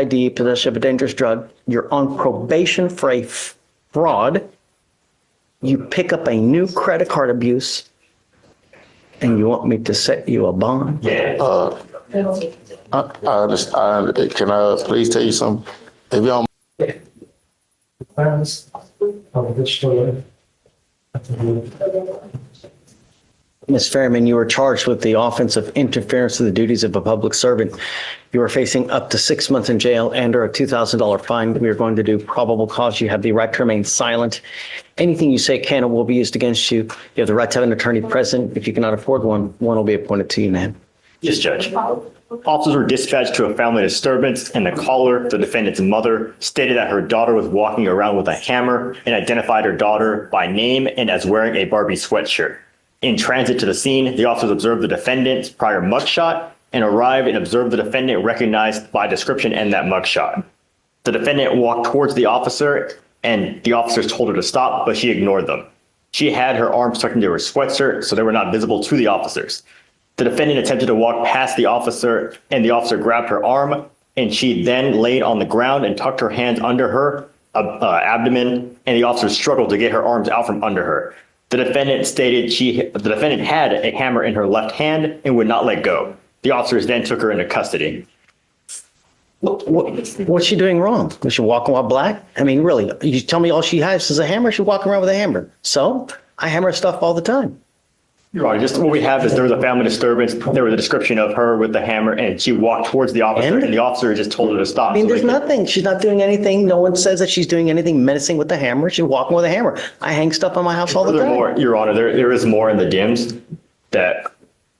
ID, possession of a dangerous drug. You're on probation for a fraud. You pick up a new credit card abuse, and you want me to set you a bond? I understand. Can I please tell you something? If y'all. Ms. Fairman, you were charged with the offense of interference with the duties of a public servant. You are facing up to 6 months in jail and or a $2,000 fine. We are going to do probable cause. You have the right to remain silent. Anything you say can or will be used against you. You have the right to have an attorney present. If you cannot afford one, one will be appointed to you, ma'am. Yes, Judge. Officers were dispatched to a family disturbance, and the caller, the defendant's mother, stated that her daughter was walking around with a hammer and identified her daughter by name and as wearing a Barbie sweatshirt. In transit to the scene, the officers observed the defendant's prior mugshot and arrived and observed the defendant recognized by description and that mugshot. The defendant walked towards the officer, and the officers told her to stop, but she ignored them. She had her arms tucked into her sweatshirt, so they were not visible to the officers. The defendant attempted to walk past the officer, and the officer grabbed her arm, and she then laid on the ground and tucked her hands under her abdomen, and the officer struggled to get her arms out from under her. The defendant stated the defendant had a hammer in her left hand and would not let go. The officers then took her into custody. What's she doing wrong? Was she walking while black? I mean, really, you tell me all she has is a hammer? She's walking around with a hammer. So I hammer stuff all the time. You're right. Just what we have is there was a family disturbance. There was a description of her with the hammer, and she walked towards the officer, and the officer just told her to stop. I mean, there's nothing. She's not doing anything. No one says that she's doing anything menacing with the hammer. She's walking with a hammer. I hang stuff on my house all the time. Furthermore, Your Honor, there is more in the DIMS that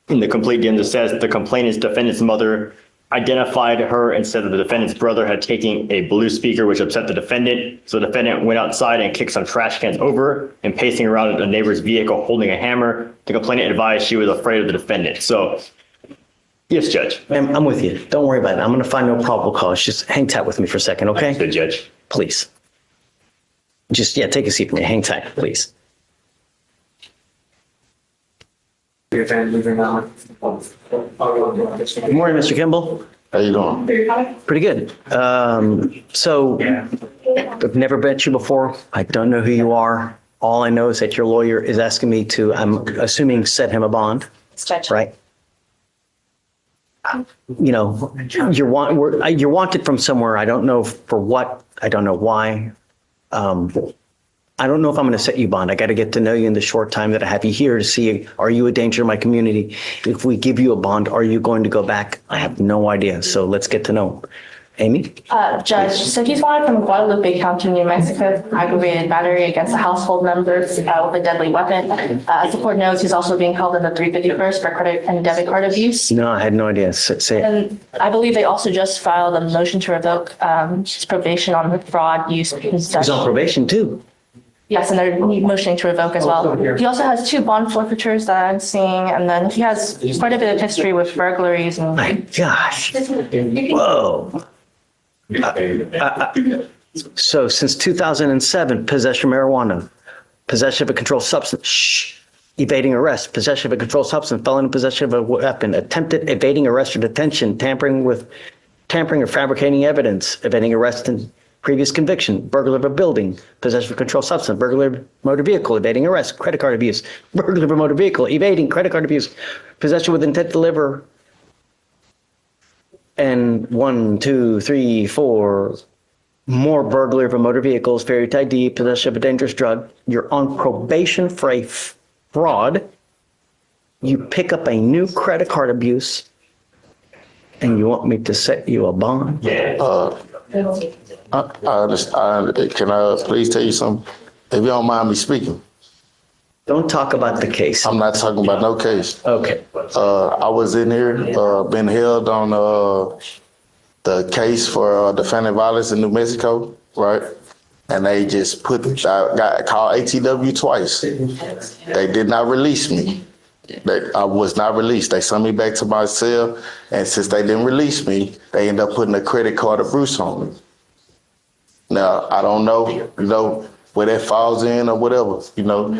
in the complete DIMS it says the complainant's defendant's mother identified her and said that the defendant's brother had taken a blue speaker, which upset the defendant. So the defendant went outside and kicked some trash cans over and pacing around a neighbor's vehicle holding a hammer. The complainant advised she was afraid of the defendant. So, yes, Judge. Ma'am, I'm with you. Don't worry about it. I'm going to find no probable cause. Just hang tight with me for a second, okay? Good, Judge. Please. Just, yeah, take a seat for me. Hang tight, please. Good morning, Mr. Kimball. How you doing? Pretty good. So I've never met you before. I don't know who you are. All I know is that your lawyer is asking me to, I'm assuming, set him a bond, right? You know, you're wanted from somewhere. I don't know for what. I don't know why. I don't know if I'm going to set you bond. I got to get to know you in the short time that I have you here to see, are you a danger to my community? If we give you a bond, are you going to go back? I have no idea. So let's get to know him. Amy? Judge, so he's wanted from Guadalupe County, New Mexico, aggravated battery against a household member with a deadly weapon. As the court knows, he's also being held in the 351st for credit and debit card abuse. No, I had no idea. Say it. And I believe they also just filed a motion to revoke his probation on the fraud use. He's on probation too. Yes, and they're motioning to revoke as well. He also has 2 bond forfeitures that I'm seeing, and then he has quite a bit of history with burglaries. And My gosh. Whoa. So since 2007, possession of marijuana, possession of a controlled substance, evading arrest, possession of a controlled substance, felon in possession of a weapon, attempted evading arrest or detention, tampering or fabricating evidence, evading arrest and previous conviction, burglary of a building, possession of a controlled substance, burglary of motor vehicle, evading arrest, credit card abuse, burglary of a motor vehicle, evading credit card abuse, possession with intent to deliver, and 1, 2, 3, 4 more burglary of a motor vehicle, failure to ID, possession of a dangerous drug. You're on probation for a fraud. You pick up a new credit card abuse, and you want me to set you a bond? I understand. Can I please tell you something? If you don't mind me speaking. Don't talk about the case. I'm not talking about no case. Okay. I was in here, been held on the case for defendant violence in New Mexico, right? And they just I got called ATW twice. They did not release me. I was not released. They sent me back to my cell, and since they didn't release me, they ended up putting a credit card abuse on me. Now, I don't know, where that falls in or whatever,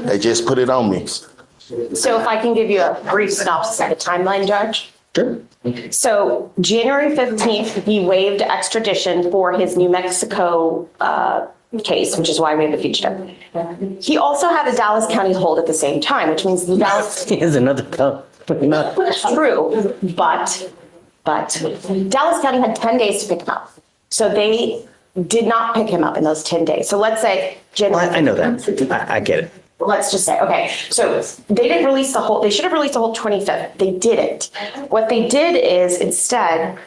they just put it on me. So if I can give you a brief synopsis of the timeline, Judge. Sure. So January 15th, he waived extradition for his New Mexico case, which is why we have the fugitive. He also had a Dallas County hold at the same time, which means the Dallas. Here's another tongue. True, but Dallas County had 10 days to pick him up. So they did not pick him up in those 10 days. So let's say January. I know that. I get it. Let's just say, okay, so they didn't release the whole, they should have released the whole 25th. They didn't. What they did is instead,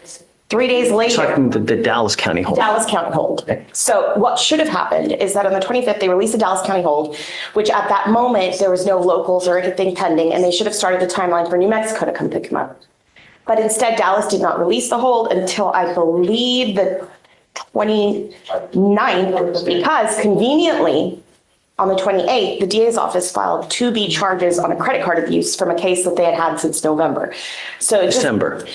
3 days later. Talking the Dallas County hold. Dallas County hold. So what should have happened is that on the 25th, they released the Dallas County hold, which at that moment, there was no locals or anything pending, and they should have started the timeline for New Mexico to come pick him up. But instead, Dallas did not release the hold until I believe the 29th, because conveniently, on the 28th, the DA's office filed 2B charges on a credit card abuse from a case that they had had since November. So it just- December.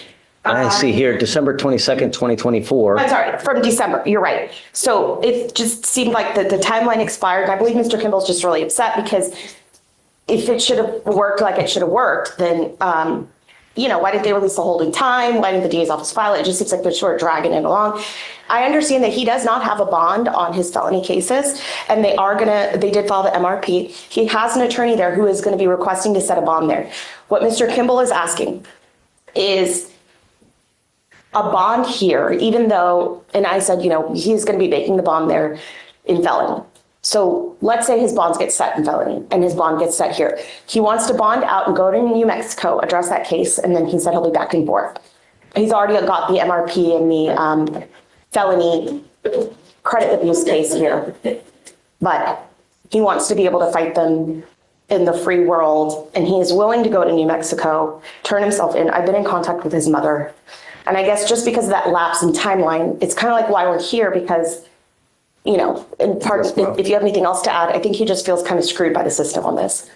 I see here, December 22nd, 2024. I'm sorry, from December, you're right. So it just seemed like the timeline expired. And I believe Mr. Kimball's just really upset because if it should have worked like it should have worked, then, why didn't they release the hold in time? Why didn't the DA's office file it? It just seems like they're sort of dragging it along. I understand that he does not have a bond on his felony cases, and they did file the MRP. He has an attorney there who is going to be requesting to set a bond there. What Mr. Kimball is asking is a bond here, even though, and I said, he's going to be making the bond there in felony. So let's say his bonds get set in felony and his bond gets set here. He wants to bond out and go to New Mexico, address that case, and then he said he'll be back and forth. He's already got the MRP and the felony credit abuse case here. But he wants to be able to fight them in the free world, and he is willing to go to New Mexico, turn himself in. I've been in contact with his mother. And I guess just because of that lapse in timeline, it's kind of like why we're here, because, in part, if you have anything else to add, I think he just feels kind of screwed by the system on this.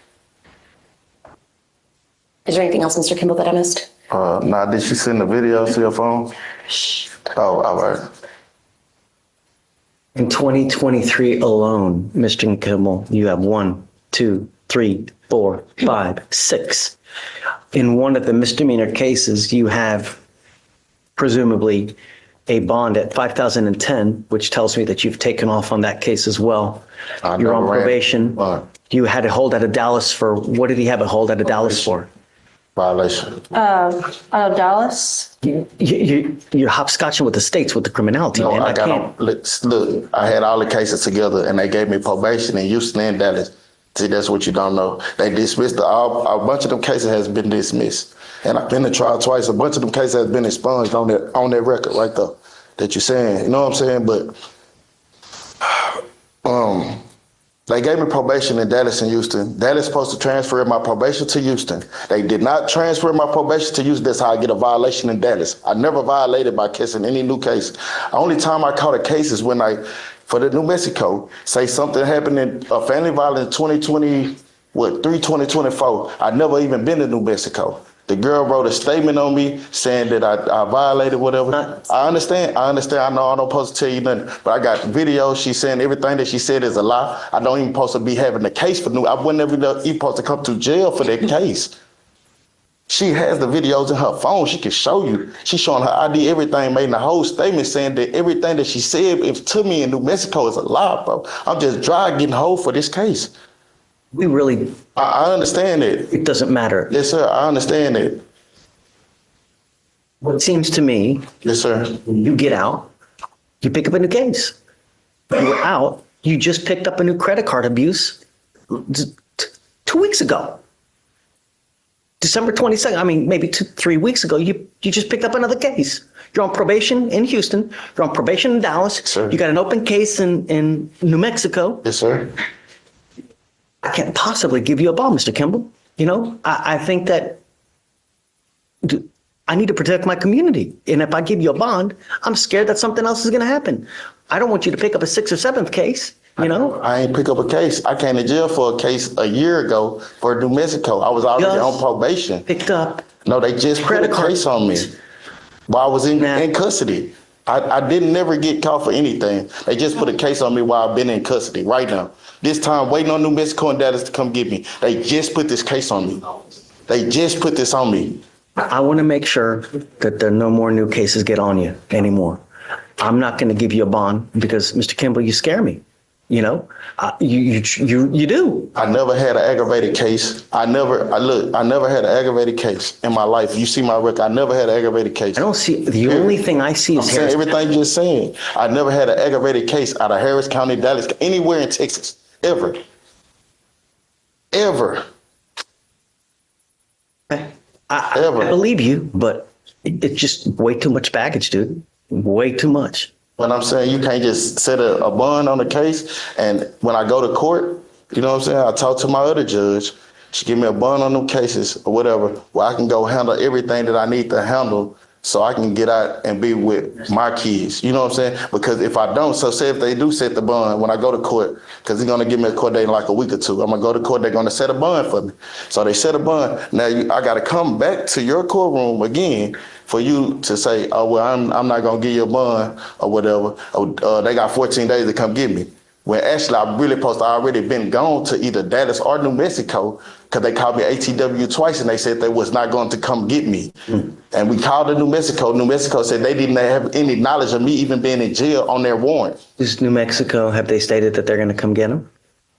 Is there anything else, Mr. Kimball, that I missed? Nah, did she send the video to your phone? Oh, all right. In 2023 alone, Mr. Kimball, you have 1, 2, 3, 4, 5, 6. In one of the misdemeanor cases, you have presumably a bond at 5,010, which tells me that you've taken off on that case as well. You're on probation. You had a hold out of Dallas for, what did he have a hold out of Dallas for? Violation. Out of Dallas. You're hopscotching with the states with the criminality, No, man. I got them. Look, I had all the cases together, and they gave me probation in Houston and Dallas. See, that's what you don't know. They dismissed a bunch of them cases has been dismissed, and I've been to trial twice. A bunch of them cases has been expunged on that record right there that you're saying. You know what I'm saying? But they gave me probation in Dallas and Houston. Dallas supposed to transfer my probation to Houston. They did not transfer my probation to Houston. That's how I get a violation in Dallas. I never violated by kissing any new case. The only time I caught a case is when for the New Mexico, say something happened in a family violence 2024. I'd never even been to New Mexico. The girl wrote a statement on me saying that I violated whatever. I understand. I know I'm not supposed to tell you nothing, but I got videos. She's saying everything that she said is a lie. I don't even supposed to be having the case for I wouldn't even supposed to come to jail for that case. She has the videos in her phone. She can show you. She's showing her ID, everything, made in the whole statement saying that everything that she said to me in New Mexico is a lie, bro. I'm just dry getting hold for this case. We really, I understand it. it doesn't matter. Yes, sir. I understand it. What seems to me, Yes, sir. you get out, you pick up a new case. You were out, you just picked up a new credit card abuse 2 weeks ago. December 22nd, I mean, maybe 3 weeks ago, you just picked up another case. You're on probation in Houston. You're on probation in Dallas. Sir. You got an open case in New Mexico. Yes, sir. I can't possibly give you a bond, Mr. Kimball. I think that I need to protect my community. And if I give you a bond, I'm scared that something else is going to happen. I don't want you to pick up a 6th or 7th case, I ain't pick up a case. I came to jail for a case a year ago for New Mexico. I was already on probation. Picked up. No, they just put a case on me while I was in custody. I didn't never get caught for anything. They just put a case on me while I've been in custody right now. This time, waiting on New Mexico and Dallas to come get me. They just put this case on me. They just put this on me. I want to make sure that there are no more new cases get on you anymore. I'm not going to give you a bond because, Mr. Kimball, you scare me. You know, you do. I never had an aggravated case. I never had an aggravated case in my life. You see my record. I never had an aggravated case. I don't see, the only thing I see I'm is saying Harris. everything you're saying. I never had an aggravated case out of Harris County, Dallas, anywhere in Texas, ever. Ever. I Ever. believe you, but it's just way too much baggage, dude. Way too much. But I'm saying you can't just set a bond on the case. And when I go to court, you know what I'm saying? I talk to my other judge. She give me a bond on them cases or whatever, where I can go handle everything that I need to handle so I can get out and be with my kids. You know what I'm saying? Because if I don't, so say if they do set the bond when I go to court, because they're going to give me a court date in like a week or two. I'm going to go to court. They're going to set a bond for me. So they set a bond. Now I got to come back to your courtroom again for you to say, oh, well, I'm not going to give you a bond or whatever. They got 14 days to come get me. When actually I really supposed to already been gone to either Dallas or New Mexico because they called me ATW twice and they said they was not going to come get me. And we called to New Mexico. New Mexico said they didn't have any knowledge of me even being in jail on their warrant. Is New Mexico, have they stated that they're going to come get him?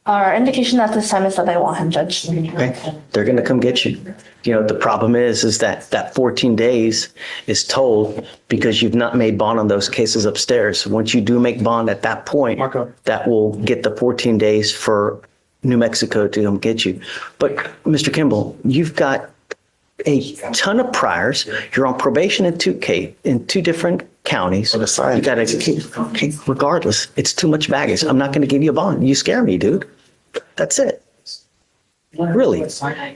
Our indication at this time is that they want him, Judge. Okay. They're going to come get you. You know, the problem is that 14 days is told because you've not made bond on those cases upstairs. Once you do make bond at that point, that will get the 14 days for New Mexico to come get you. But Mr. Kimball, you've got a ton of priors. You're on probation in two different counties. You got to, okay, regardless, it's too much baggage. I'm not going to give you a bond. You scare me, dude. That's it. Really.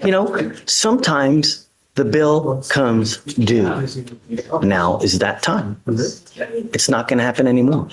You know, sometimes the bill comes due. Now is that time. It's not going to happen anymore.